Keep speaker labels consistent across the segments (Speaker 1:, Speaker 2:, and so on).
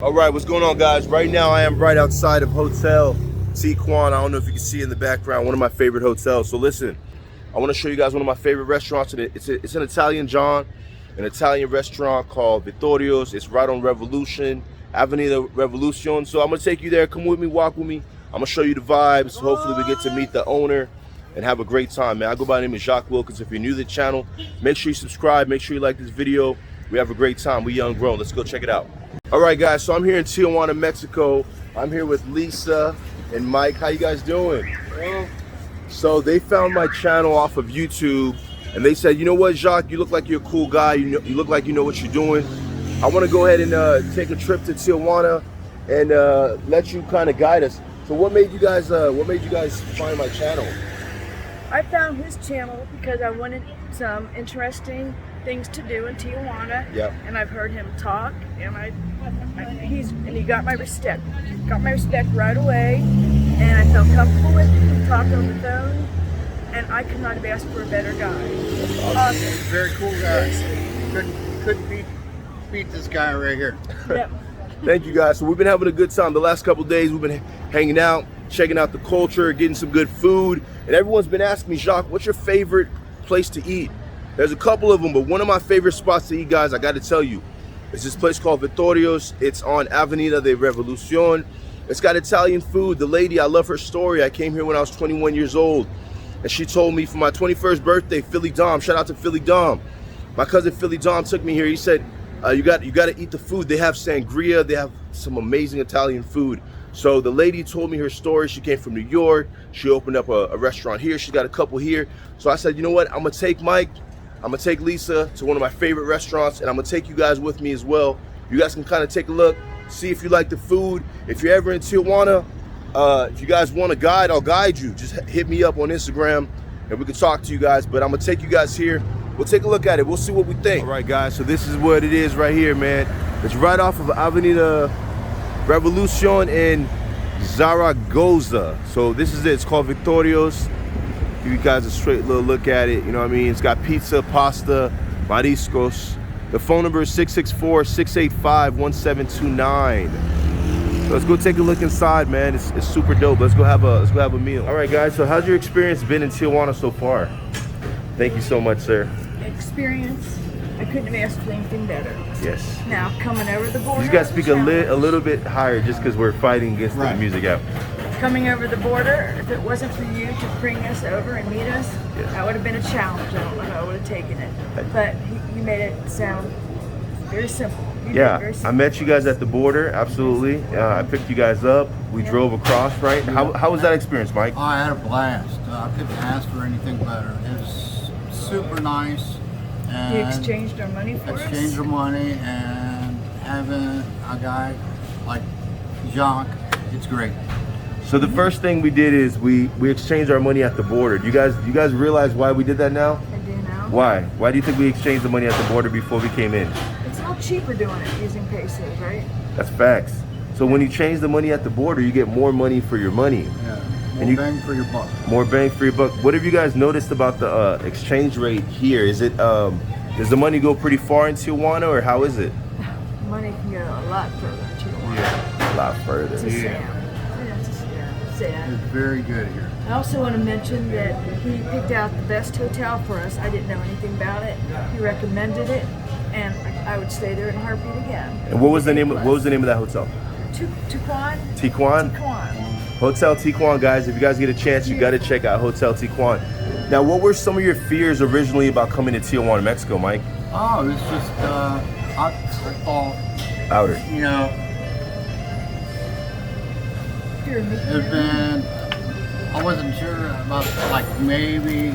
Speaker 1: All right, what's going on, guys? Right now I am right outside of Hotel Ticuan. I don't know if you can see in the background, one of my favorite hotels. So listen, I want to show you guys one of my favorite restaurants. It's an Italian an Italian restaurant called Vittorios. It's right on Revolution, Avenida Revolution. So I'm gonna take you there. Come with me, walk with me. I'm gonna show you the vibes. Hopefully we get to meet the owner and have a great time, man. I go by the name of Jacques Wilkens. If you're new to the channel, make sure you subscribe. Make sure you like this video. We have a great time. We young grown. Let's go check it out. All right, guys, so I'm here in Tijuana, Mexico. I'm here with Lisa and Mike. How you guys doing?
Speaker 2: Well,
Speaker 1: so they found my channel off of YouTube, and they said, you know what, Jacques, you look like you're a cool guy. You look like you know what you're doing. I want to go ahead and take a trip to Tijuana and let you kind of guide us. So what made you guys find my channel?
Speaker 3: I found his channel because I wanted some interesting things to do in Tijuana.
Speaker 1: Yep.
Speaker 3: And I've heard him talk, and he got my respect. Got my respect right away, and I felt comfortable with him. We talked on the phone, and I could not have asked for a better guy. Awesome.
Speaker 2: very cool guy. Couldn't beat this guy right here.
Speaker 3: Yep.
Speaker 1: Thank you, guys. So we've been having a good time the last couple of days. We've been hanging out, checking out the culture, getting some good food, and everyone's been asking me, Jacques, what's your favorite place to eat? There's a couple of them, but one of my favorite spots to eat, guys, I got to tell you, is this place called Vittorios. It's on Avenida de Revolucion. It's got Italian food. The lady, I love her story. I came here when I was 21 years old, and she told me for my 21st birthday, Philly Dom, shout out to Philly Dom. My cousin Philly Dom took me here. He said, you got to eat the food. They have sangria. They have some amazing Italian food. So the lady told me her story. She came from New York. She opened up a restaurant here. She's got a couple here. So I said, you know what? I'm going to take Mike. I'm gonna take Lisa to one of my favorite restaurants, and I'm gonna take you guys with me as well. You guys can kind of take a look, see if you like the food. If you're ever in Tijuana, if you guys want a guide, I'll guide you. Just hit me up on Instagram and we can talk to you guys. But I'm gonna take you guys here. We'll take a look at it. We'll see what we think. All right, guys, so this is what it is right here, man. It's right off of Avenida Revolucion in Zaragoza. So this is it. It's called Vittorios. Give you guys a straight little look at it, you know what I mean? It's got pizza, pasta, mariscos. The phone number is 664-685-1729. So let's go take a look inside, man. It's super dope. Let's go have a meal. All right, guys, so how's your experience been in Tijuana so far? Thank you so much, sir.
Speaker 3: Experience, I couldn't have asked for anything better.
Speaker 1: Yes.
Speaker 3: Now, coming over the border.
Speaker 1: You guys speak a little bit higher just because we're fighting against the music app.
Speaker 3: Coming over the border, if it wasn't for you to bring us over and meet us, that would have been a challenge. I don't know how I would have taken it. But you made it sound very simple. You did very simple.
Speaker 1: I met you guys at the border, absolutely. I picked you guys up. We drove across, right? How was that experience, Mike?
Speaker 2: Oh, I had a blast. I couldn't ask for anything better. It was super nice. And
Speaker 3: You exchanged our money for us?
Speaker 2: Exchanged our money, and having a guy like Jacques, it's great.
Speaker 1: So the first thing we did is we exchanged our money at the border. Do you guys realize why we did that now?
Speaker 3: I do now.
Speaker 1: Why? Why do you think we exchanged the money at the border before we came in?
Speaker 3: It's a lot cheaper doing it using pesos, right?
Speaker 1: That's facts. So when you change the money at the border, you get more money for your money.
Speaker 2: Yeah, more bang for your buck.
Speaker 1: More bang for your buck. What have you guys noticed about the exchange rate here? Is it does the money go pretty far in Tijuana, or how is it?
Speaker 3: Money can go a lot further in Tijuana.
Speaker 1: Yeah, a lot further.
Speaker 3: It's a Sam.
Speaker 2: It's very good here.
Speaker 3: I also want to mention that he picked out the best hotel for us. I didn't know anything about it. He recommended it, and I would stay there in a heartbeat again.
Speaker 1: And what was the name of that hotel?
Speaker 3: Ticuan.
Speaker 1: Ticuan?
Speaker 3: Ticuan.
Speaker 1: Hotel Ticuan, guys. If you guys get a chance, you got to check out Hotel Ticuan. Now, what were some of your fears originally about coming to Tijuana, Mexico, Mike?
Speaker 2: Oh, it's just I thought,
Speaker 1: Outer.
Speaker 2: you know, there's been, I wasn't sure about, like, maybe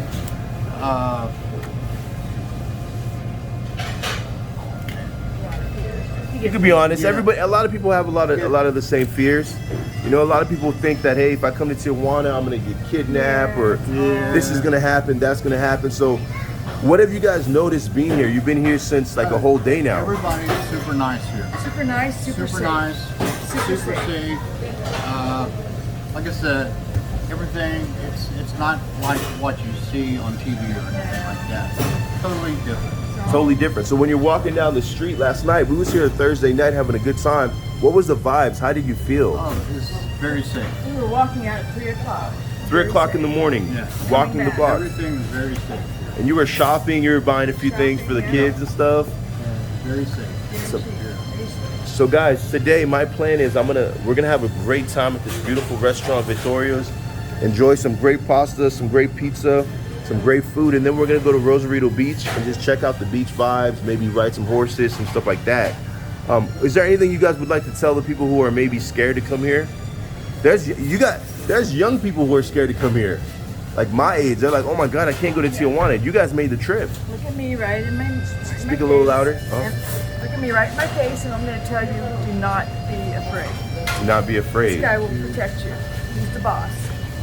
Speaker 1: you can be honest. Everybody, a lot of people have a lot of the same fears. You know, a lot of people think that, hey, if I come to Tijuana, I'm gonna get kidnapped, or this is gonna happen, that's gonna happen. So what have you guys noticed being here? You've been here since like a whole day now.
Speaker 2: Everybody's super nice here.
Speaker 3: Super nice, super safe.
Speaker 2: Nice, super safe. Like I said, everything, it's not like what you see on TV or anything like that. Totally different.
Speaker 1: Totally different. So when you're walking down the street last night, we was here Thursday night having a good time. What was the vibes? How did you feel?
Speaker 2: Oh, it's very safe.
Speaker 3: We were walking out at 3 o'clock.
Speaker 1: 3 o'clock in the morning,
Speaker 2: Yeah.
Speaker 1: walking the block.
Speaker 2: Everything is very safe.
Speaker 1: And you were shopping, you were buying a few things for the kids and stuff.
Speaker 2: Very safe.
Speaker 1: So, so guys, today my plan is we're gonna have a great time at this beautiful restaurant, Vittorios. Enjoy some great pasta, some great pizza, some great food, and then we're gonna go to Rosarito Beach and just check out the beach vibes, maybe ride some horses, some stuff like that. Is there anything you guys would like to tell the people who are maybe scared to come here? There's young people who are scared to come here. Like my age, they're like, oh my God, I can't go to Tijuana. You guys made the trip.
Speaker 3: Look at me right in my
Speaker 1: Speak a little louder.
Speaker 3: Look at me right in my face, and I'm going to tell you, do not be afraid.
Speaker 1: Do not be afraid.
Speaker 3: This guy will protect you. He's the boss.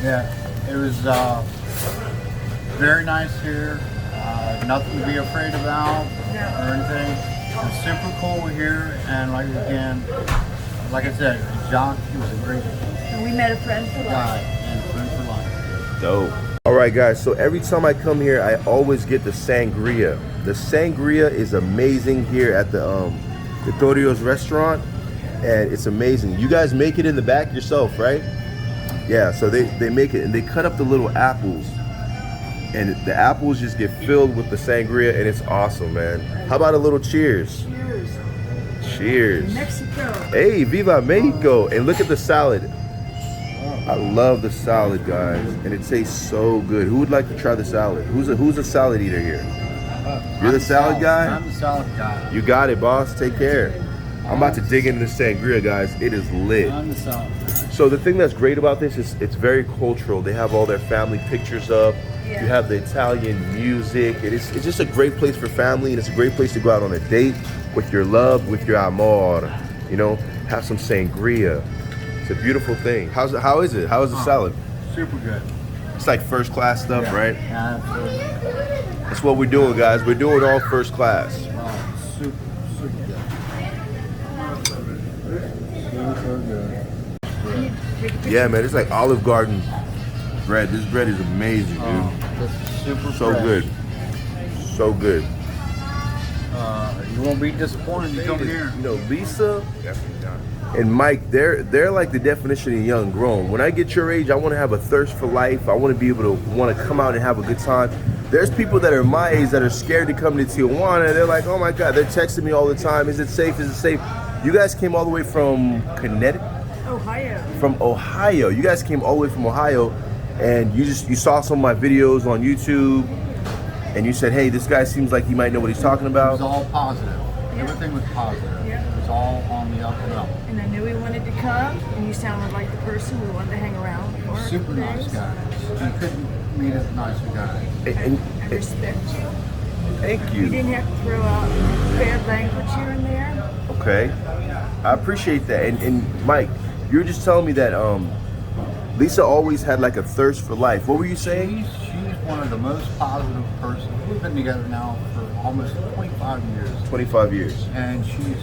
Speaker 2: Yeah, it was very nice here. Nothing to be afraid about or anything. It's super cool here, and like I said, Jacques, he was a great
Speaker 3: And we met a friend for
Speaker 2: guy
Speaker 3: life.
Speaker 2: and friend for life.
Speaker 1: Dope. All right, guys. So every time I come here, I always get the sangria. The sangria is amazing here at the Vittorios restaurant, and it's amazing. You guys make it in the back yourself, right? Yeah. So they make it, and they cut up the little apples, and the apples just get filled with the sangria, and it's awesome, man. How about a little cheers?
Speaker 3: Cheers.
Speaker 1: Cheers.
Speaker 3: Mexico.
Speaker 1: Hey, Viva Mexico! And look at the salad. I love the salad, guys, and it tastes so good. Who would like to try the salad? Who's a salad eater here? You're the salad guy?
Speaker 2: I'm the salad guy.
Speaker 1: You got it, boss. Take care. I'm about to dig into the sangria, guys. It is lit.
Speaker 2: I'm the salad guy.
Speaker 1: So the thing that's great about this is it's very cultural. They have all their family pictures up.
Speaker 3: Yeah.
Speaker 1: You have the Italian music. It's just a great place for family, and it's a great place to go out on a date with your love, with your amor. You know, have some sangria. It's a beautiful thing. How is it? How is the salad?
Speaker 2: Super good.
Speaker 1: It's like first class stuff,
Speaker 2: Yeah.
Speaker 1: right?
Speaker 2: Absolutely.
Speaker 1: That's what we're doing, guys. We're doing all first class.
Speaker 2: Oh, super good. Super good.
Speaker 1: Yeah, man. It's like Olive Garden bread. This bread is amazing, dude.
Speaker 2: Oh, this is super
Speaker 1: So
Speaker 2: fresh.
Speaker 1: good. So good.
Speaker 2: You won't be disappointed if you come here.
Speaker 1: You know, Lisa and Mike, they're like the definition of young grown. When I get your age, I want to have a thirst for life. I want to be able to want to come out and have a good time. There's people that are my age that are scared to come to Tijuana. They're like, oh my God, they're texting me all the time. Is it safe? Is it safe? You guys came all the way from Connecticut?
Speaker 3: Ohio.
Speaker 1: From Ohio. You guys came all the way from Ohio, and you saw some of my videos on YouTube, and you said, hey, this guy seems like he might know what he's talking
Speaker 2: It
Speaker 1: about.
Speaker 2: was all positive. Everything was positive.
Speaker 3: Yeah.
Speaker 2: It was all on the up and up.
Speaker 3: And I knew he wanted to come, and you sounded like the person we wanted to hang around for.
Speaker 2: Super nice guy. You couldn't meet a nicer guy.
Speaker 3: I respect you.
Speaker 1: Thank
Speaker 3: You
Speaker 1: you.
Speaker 3: didn't have to throw out bad language here and there.
Speaker 1: Okay, I appreciate that. And Mike, you were just telling me that Lisa always had like a thirst for life. What were you saying?
Speaker 2: She's one of the most positive persons. We've been together now for almost 25 years.
Speaker 1: 25 years.
Speaker 2: And she's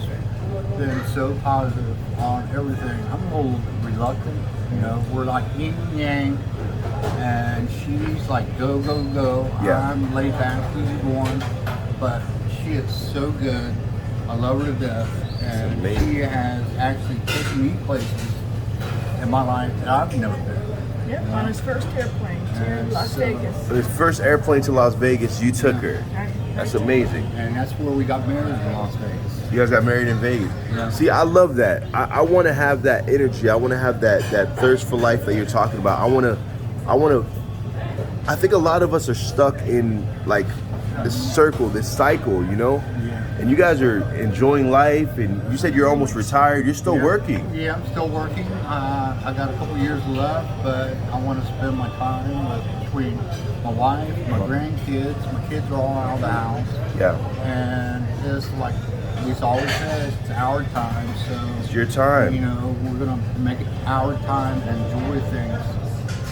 Speaker 2: been so positive on everything. I'm a little reluctant, you know, we're like yin and yang, and she's like go, go, go.
Speaker 1: Yeah.
Speaker 2: I'm laid back, easy going, but she is so good. I love her to death, and
Speaker 1: amazing.
Speaker 2: she has actually taken me places in my life that I've never been.
Speaker 3: Yep, on his first airplane to
Speaker 2: And
Speaker 3: Las
Speaker 2: so-
Speaker 3: Vegas.
Speaker 1: His first airplane to Las Vegas, you took her. That's amazing.
Speaker 2: And that's where we got married in Las Vegas.
Speaker 1: You guys got married in Vegas.
Speaker 2: Yeah.
Speaker 1: See, I love that. I want to have that energy. I want to have that thirst for life that you're talking about. I think a lot of us are stuck in like this circle, this cycle, you know?
Speaker 2: Yeah.
Speaker 1: And you guys are enjoying life, and you said you're almost retired. You're still working.
Speaker 2: Yeah, I'm still working. I got a couple years left, but I want to spend my time between my wife, my grandkids. My kids are all out of the house.
Speaker 1: Yeah.
Speaker 2: And it's like Lisa always says, it's our time. So
Speaker 1: It's your time.
Speaker 2: you know, we're gonna make it our time and enjoy things.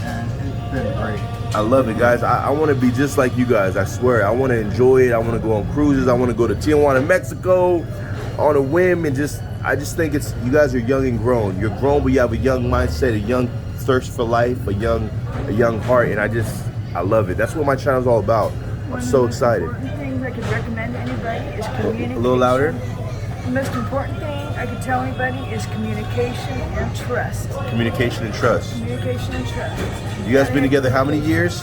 Speaker 2: And it's been great.
Speaker 1: I love it, guys. I want to be just like you guys. I swear. I want to enjoy it. I want to go on cruises. I want to go to Tijuana, Mexico on a whim, and I just think you guys are young and grown. You're grown, but you have a young mindset, a young thirst for life, a young heart, and I love it. That's what my channel's all about. I'm so excited.
Speaker 3: One important thing things I could recommend to anybody is communication.
Speaker 1: A little louder.
Speaker 3: The most important thing I could tell anybody is communication and trust.
Speaker 1: Communication and trust.
Speaker 3: Communication and trust.
Speaker 1: You guys been together how many years?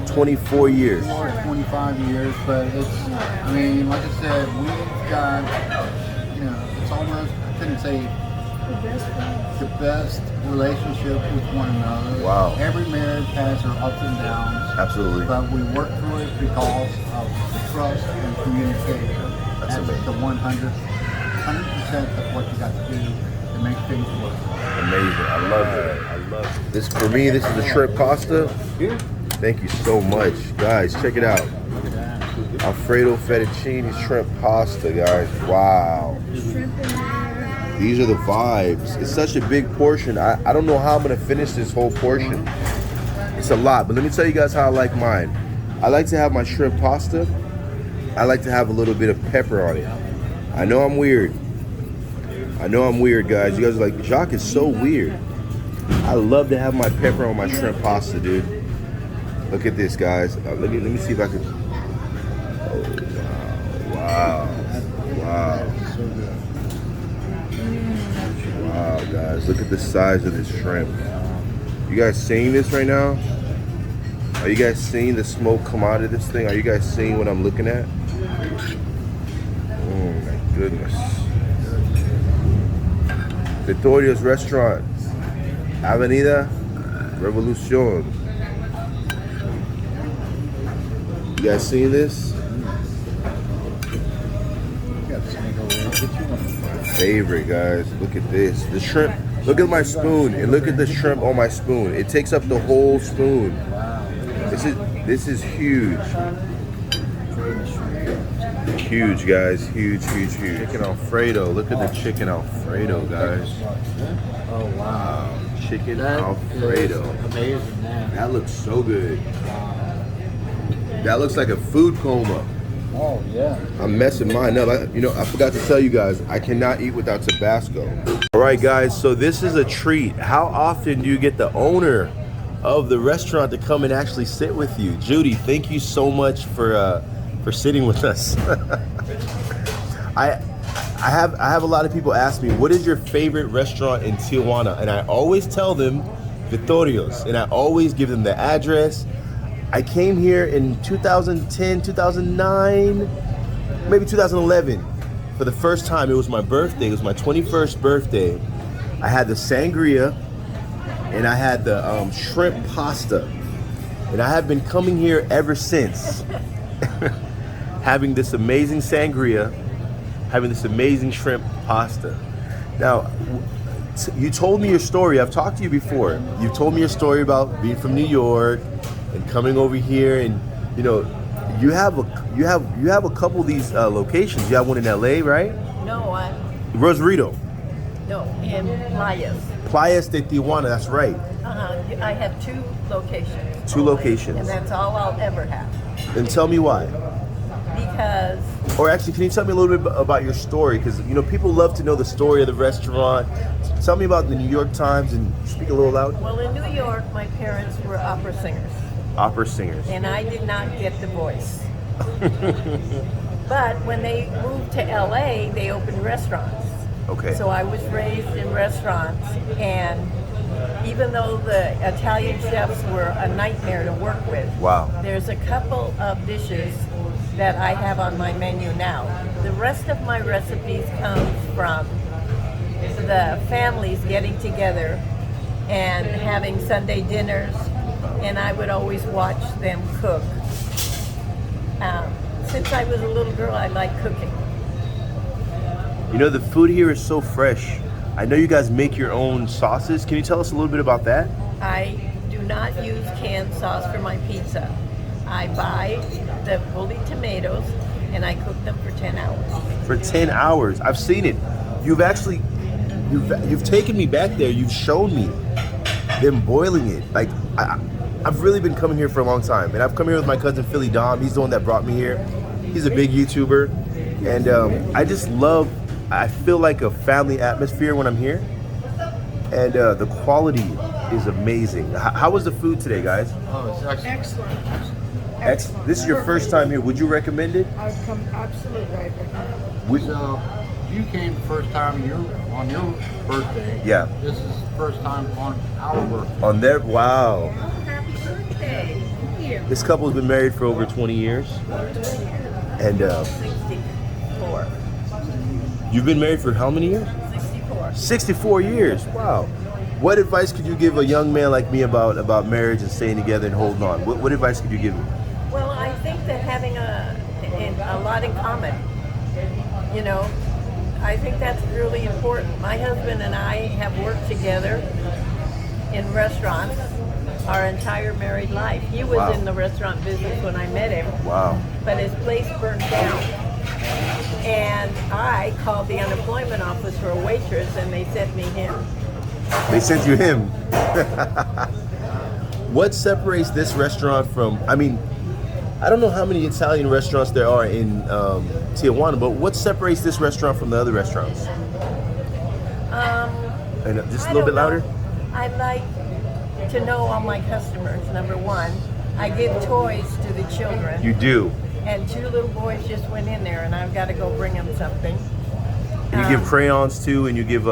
Speaker 1: 24 years.
Speaker 2: Or 25 years, but it's, I mean, like I said, we've got, you know, it's almost, I couldn't say
Speaker 3: The best friends.
Speaker 2: the best relationship with one another.
Speaker 1: Wow.
Speaker 2: Every marriage has their ups and downs,
Speaker 1: Absolutely.
Speaker 2: but we work through it because of the trust and communication.
Speaker 1: That's amazing.
Speaker 2: the 100% of what you got to do to make things work.
Speaker 1: Amazing. I love it. I love it. This, for me, this is the shrimp pasta.
Speaker 2: Here.
Speaker 1: Thank you so much. Guys, check it out.
Speaker 2: Look at that.
Speaker 1: Alfredo fettuccine shrimp pasta, guys. Wow.
Speaker 3: Shrimp in there.
Speaker 1: These are the vibes. It's such a big portion. I don't know how I'm gonna finish this whole portion. It's a lot, but let me tell you guys how I like mine. I like to have my shrimp pasta. I like to have a little bit of pepper on it. I know I'm weird. I know I'm weird, guys. You guys are like, Jacques is so weird. I love to have my pepper on my shrimp pasta, dude. Look at this, guys. Let me see if I can. Oh, wow. Wow.
Speaker 2: So good.
Speaker 1: Wow, guys. Look at the size of this shrimp. You guys seeing this right now? Are you guys seeing the smoke come out of this thing? Are you guys seeing what I'm looking at? Oh my goodness. Vittorios Restaurant, Avenida Revolucion. You guys seeing this? Favorite, guys. Look at this. The shrimp. Look at my spoon and look at the shrimp on my spoon. It takes up the whole spoon. This is huge. Huge, guys. Huge, huge, huge. Chicken Alfredo. Look at the chicken Alfredo, guys.
Speaker 2: Oh wow.
Speaker 1: Chicken
Speaker 2: That
Speaker 1: Alfredo.
Speaker 2: is amazing, man.
Speaker 1: That looks so good. That looks like a food coma.
Speaker 2: Oh yeah.
Speaker 1: I'm messing mine up. I forgot to tell you guys, I cannot eat without Tabasco. All right, guys, so this is a treat. How often do you get the owner of the restaurant to come and actually sit with you? Judy, thank you so much for sitting with us. I have a lot of people ask me, what is your favorite restaurant in Tijuana? And I always tell them Vittorios, and I always give them the address. I came here in 2010, 2009, maybe 2011 for the first time. It was my birthday. It was my 21st birthday. I had the sangria and I had the shrimp pasta. And I have been coming here ever since. Having this amazing sangria, having this amazing shrimp pasta. Now, you told me your story. I've talked to you before. You've told me your story about being from New York and coming over here, and you have a couple of these locations. You have one in LA, right?
Speaker 4: No,
Speaker 1: Rosarito.
Speaker 4: no, in Playas.
Speaker 1: Playas de Tijuana, that's right.
Speaker 4: I have 2 locations.
Speaker 1: 2 locations.
Speaker 4: And that's all I'll ever have.
Speaker 1: And tell me why.
Speaker 4: Because,
Speaker 1: Or actually, can you tell me a little bit about your story? Because people love to know the story of the restaurant. Tell me about the New York Times and speak a little loud.
Speaker 4: well, in New York, my parents were opera singers.
Speaker 1: Opera singers.
Speaker 4: And I did not get the voice. But when they moved to LA, they opened restaurants.
Speaker 1: Okay.
Speaker 4: So I was raised in restaurants, and even though the Italian chefs were a nightmare to work with,
Speaker 1: Wow.
Speaker 4: there's a couple of dishes that I have on my menu now. The rest of my recipes come from the families getting together and having Sunday dinners, and I would always watch them cook. Since I was a little girl, I liked cooking.
Speaker 1: The food here is so fresh. I know you guys make your own sauces. Can you tell us a little bit about that?
Speaker 4: I do not use canned sauce for my pizza. I buy the fully tomatoes and I cook them for 10 hours.
Speaker 1: For 10 hours. I've seen it. You've taken me back there. You've shown me them boiling it. Like, I've really been coming here for a long time. And I've come here with my cousin Philly Dom. He's the one that brought me here. He's a big YouTuber. And I feel like a family atmosphere when I'm here. And the quality is amazing. How was the food today, guys?
Speaker 2: Oh, it's excellent.
Speaker 3: Excellent.
Speaker 1: This is your first time here. Would you recommend it?
Speaker 3: I've come absolutely. I recommend.
Speaker 1: We,
Speaker 2: So you came the first time on your birthday.
Speaker 1: Yeah.
Speaker 2: This is the first time on our birthday.
Speaker 1: on their wow.
Speaker 4: Happy birthday. Thank you.
Speaker 1: This couple's been married for over 20 years. And
Speaker 4: 64.
Speaker 1: you've been married for how many years?
Speaker 4: 64.
Speaker 1: 64 years. Wow. What advice could you give a young man like me about marriage and staying together and holding on? What advice could you give me?
Speaker 4: Well, I think that having a lot in common, you know, I think that's really important. My husband and I have worked together in restaurants our entire married life. He was
Speaker 1: Wow.
Speaker 4: in the restaurant business when I met him,
Speaker 1: Wow.
Speaker 4: but his place burned down. And I called the unemployment office for a waitress, and they sent me him.
Speaker 1: They sent you him. What separates this restaurant from, I mean, I don't know how many Italian restaurants there are in Tijuana, but what separates this restaurant from the other restaurants? And just a
Speaker 4: I
Speaker 1: little bit
Speaker 4: don't
Speaker 1: louder?
Speaker 4: know. I like to know all my customers, number one. I give toys to the children.
Speaker 1: You do.
Speaker 4: And 2 little boys just went in there, and I've got to go bring them something.
Speaker 1: And you give crayons too, and you give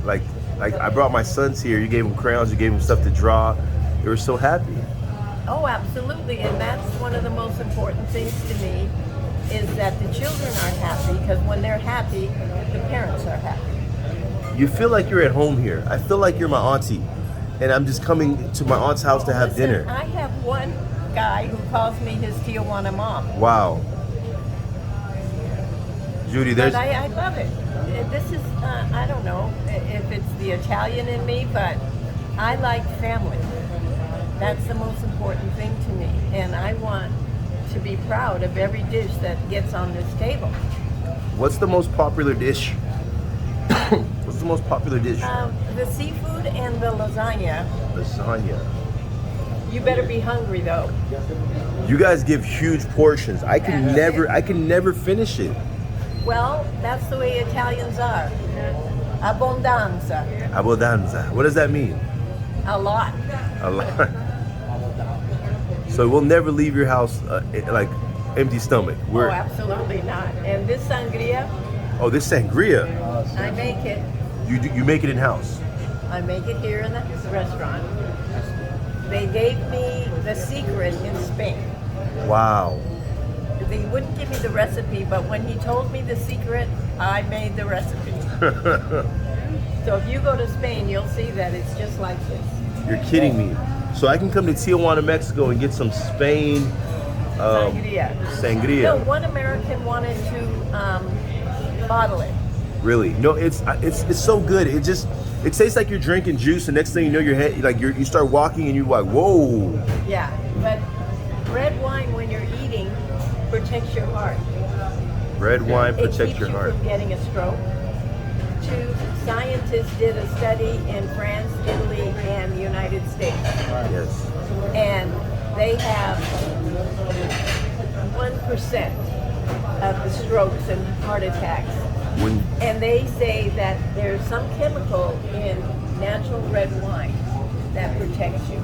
Speaker 1: like I brought my sons here. You gave them crayons. You gave them stuff to draw. They were so happy.
Speaker 4: Oh, absolutely, and that's one of the most important things to me, is that the children are happy, because when they're happy, the parents are happy.
Speaker 1: You feel like you're at home here. I feel like you're my auntie, and I'm just coming to my aunt's house to have
Speaker 4: Listen,
Speaker 1: dinner.
Speaker 4: I have one guy who calls me his Tijuana mom.
Speaker 1: Wow. Judy,
Speaker 4: But
Speaker 1: there's
Speaker 4: I love it. This is, I don't know if it's the Italian in me, but I like family. That's the most important thing to me. And I want to be proud of every dish that gets on this table.
Speaker 1: what's the most popular dish? What's the most popular dish?
Speaker 4: The seafood and the lasagna.
Speaker 1: Lasagna.
Speaker 4: You better be hungry though.
Speaker 1: You guys give huge portions. I can never finish it.
Speaker 4: Well, that's the way Italians are. Abbondanza.
Speaker 1: Abbondanza. What does that mean?
Speaker 4: A lot.
Speaker 1: A lot. So we'll never leave your house like empty stomach.
Speaker 4: Oh, absolutely not. And this sangria,
Speaker 1: Oh, this sangria.
Speaker 4: I make it.
Speaker 1: You make it in house.
Speaker 4: I make it here in the restaurant. They gave me the secret in Spain.
Speaker 1: Wow.
Speaker 4: They wouldn't give me the recipe, but when he told me the secret, I made the recipe. So if you go to Spain, you'll see that it's just like this.
Speaker 1: You're kidding me. So I can come to Tijuana, Mexico and get some Spain
Speaker 4: Sangria.
Speaker 1: sangria.
Speaker 4: No, one American wanted to bottle it.
Speaker 1: Really? No, it's so good. It tastes like you're drinking juice, and next thing you know, you start walking and you're like, whoa.
Speaker 4: Yeah, but red wine when you're eating protects your heart.
Speaker 1: Red wine
Speaker 4: It
Speaker 1: protects
Speaker 4: keeps
Speaker 1: your
Speaker 4: you
Speaker 1: heart.
Speaker 4: from getting a stroke. 2 scientists did a study in France, Italy, and the United States.
Speaker 1: Yes.
Speaker 4: And they have 1% of the strokes and heart attacks.
Speaker 1: When
Speaker 4: And they say that there's some chemical in natural red wine that protects you.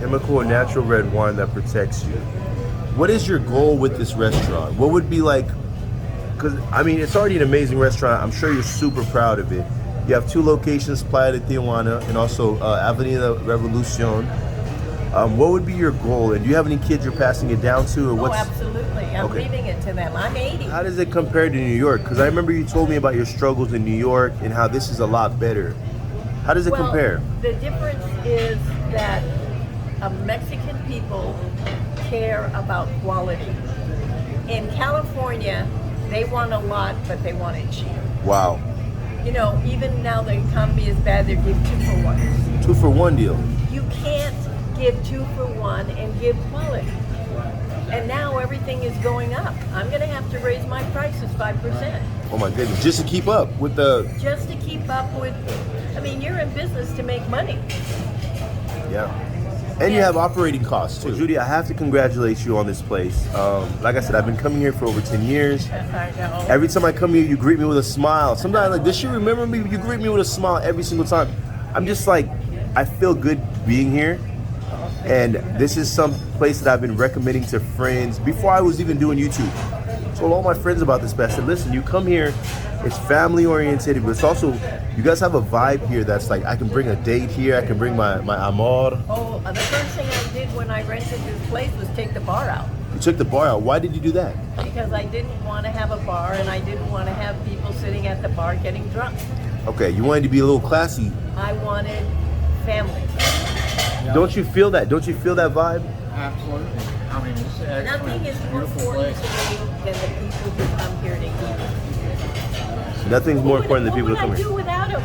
Speaker 1: chemical and natural red wine that protects you. What is your goal with this restaurant? What would be like? Because I mean, it's already an amazing restaurant. I'm sure you're super proud of it. You have 2 locations, Playa de Tijuana and also Avenida Revolucion. What would be your goal? And do you have any kids you're passing it down to, or
Speaker 4: Oh,
Speaker 1: what's?
Speaker 4: absolutely. I'm
Speaker 1: Okay.
Speaker 4: leaving it to them. I'm 80.
Speaker 1: How does it compare to New York? Because I remember you told me about your struggles in New York and how this is a lot better. How does it
Speaker 4: Well,
Speaker 1: compare?
Speaker 4: the difference is that Mexican people care about quality. In California, they want a lot, but they want it cheap.
Speaker 1: Wow.
Speaker 4: You know, even now the economy is bad, they give 2 for 1.
Speaker 1: 2 for 1 deal.
Speaker 4: You can't give 2 for 1 and give quality. And now everything is going up. I'm going to have to raise my prices 5%.
Speaker 1: Oh my goodness. Just to keep up with the.
Speaker 4: Just to keep up with, I mean, you're in business to make money.
Speaker 1: Yeah. And you have operating costs too. Judy, I have to congratulate you on this place. Like I said, I've been coming here for over 10 years.
Speaker 4: I know.
Speaker 1: Every time I come here, you greet me with a smile. Sometimes, like, does she remember me? You greet me with a smile every single time. I'm just like, I feel good being here. And this is some place that I've been recommending to friends before I was even doing YouTube. I told all my friends about this, but I said, listen, you come here, it's family oriented, but it's also, you guys have a vibe here that's like, I can bring a date here, I can bring my amor.
Speaker 4: Oh, the first thing I did when I rented this place was take the bar out.
Speaker 1: You took the bar out. Why did you do that?
Speaker 4: Because I didn't want to have a bar and I didn't want to have people sitting at the bar getting drunk.
Speaker 1: Okay, you wanted to be a little classy.
Speaker 4: I wanted family.
Speaker 1: Don't you feel that? Don't you feel that vibe?
Speaker 2: Absolutely. I mean, it's excellent.
Speaker 4: Nothing is more
Speaker 2: Beautiful
Speaker 4: important
Speaker 2: place.
Speaker 4: to me than the people who come here to eat.
Speaker 1: Nothing's more important than people that come
Speaker 4: What would I
Speaker 1: here.
Speaker 4: do without them?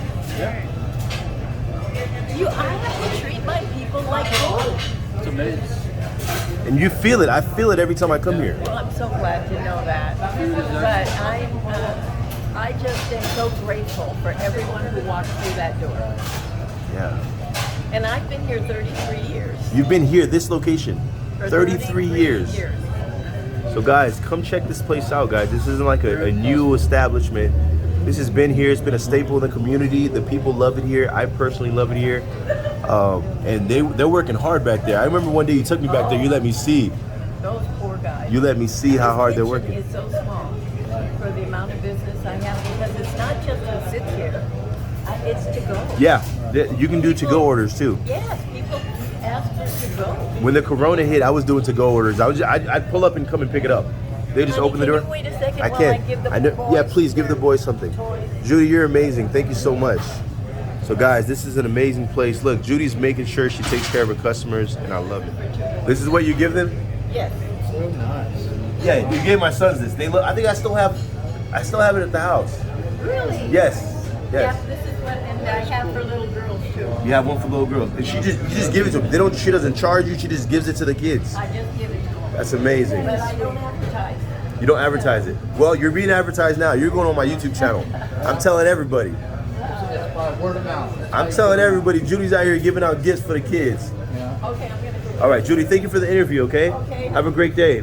Speaker 4: I have to treat my people like gold.
Speaker 2: It's amazing.
Speaker 1: And you feel it. I feel it every time I come here.
Speaker 4: Well, I'm so glad to know that. But I just am so grateful for everyone who walks through that door.
Speaker 1: Yeah.
Speaker 4: And I've been here 33 years.
Speaker 1: You've been here, this location,
Speaker 4: For
Speaker 1: 33 years. So guys, come check this place out, guys. This isn't like a new establishment. This has been here. It's been a staple in the community. The people love it here. I personally love it here. And they're working hard back there. I remember one day you took me back there. You let me see.
Speaker 4: Those poor guys.
Speaker 1: You let me see how hard they're
Speaker 4: This
Speaker 1: working.
Speaker 4: kitchen is so small for the amount of business I have because it's not just to sit here. It's to go.
Speaker 1: Yeah, you can do to-go orders too.
Speaker 4: Yes, people ask for to go.
Speaker 1: When the corona hit, I was doing to-go orders. I'd pull up and come and pick it up. They just
Speaker 4: Honey,
Speaker 1: open the
Speaker 4: can
Speaker 1: door.
Speaker 4: you wait a second
Speaker 1: I
Speaker 4: while
Speaker 1: can.
Speaker 4: I give the
Speaker 1: I know.
Speaker 4: boys
Speaker 1: Yeah, please give the boys something.
Speaker 4: toys?
Speaker 1: Judy, you're amazing. Thank you so much. So guys, this is an amazing place. Look, Judy's making sure she takes care of her customers, and I love it. This is what you give them?
Speaker 4: Yes.
Speaker 2: So nice.
Speaker 1: Yeah, you gave my sons this. They look. I think I still have it at the house.
Speaker 4: Really?
Speaker 1: Yes.
Speaker 4: Yeah,
Speaker 1: Yes.
Speaker 4: this is what, and I have for little girls too.
Speaker 1: You have one for little girls, and you just give it to them. She doesn't charge you. She just gives it to the kids.
Speaker 4: I just give it to them.
Speaker 1: That's amazing.
Speaker 4: But I don't advertise.
Speaker 1: You don't advertise it. Well, you're being advertised now. You're going on my YouTube channel. I'm telling everybody.
Speaker 2: It's by word of mouth. That's how
Speaker 1: I'm
Speaker 2: you
Speaker 1: telling
Speaker 2: do it.
Speaker 1: everybody. Judy's out here giving out gifts for the kids.
Speaker 2: Yeah.
Speaker 4: Okay, I'm gonna go.
Speaker 1: All right, Judy, thank you for the interview, okay?
Speaker 4: Okay.
Speaker 1: Have a great day.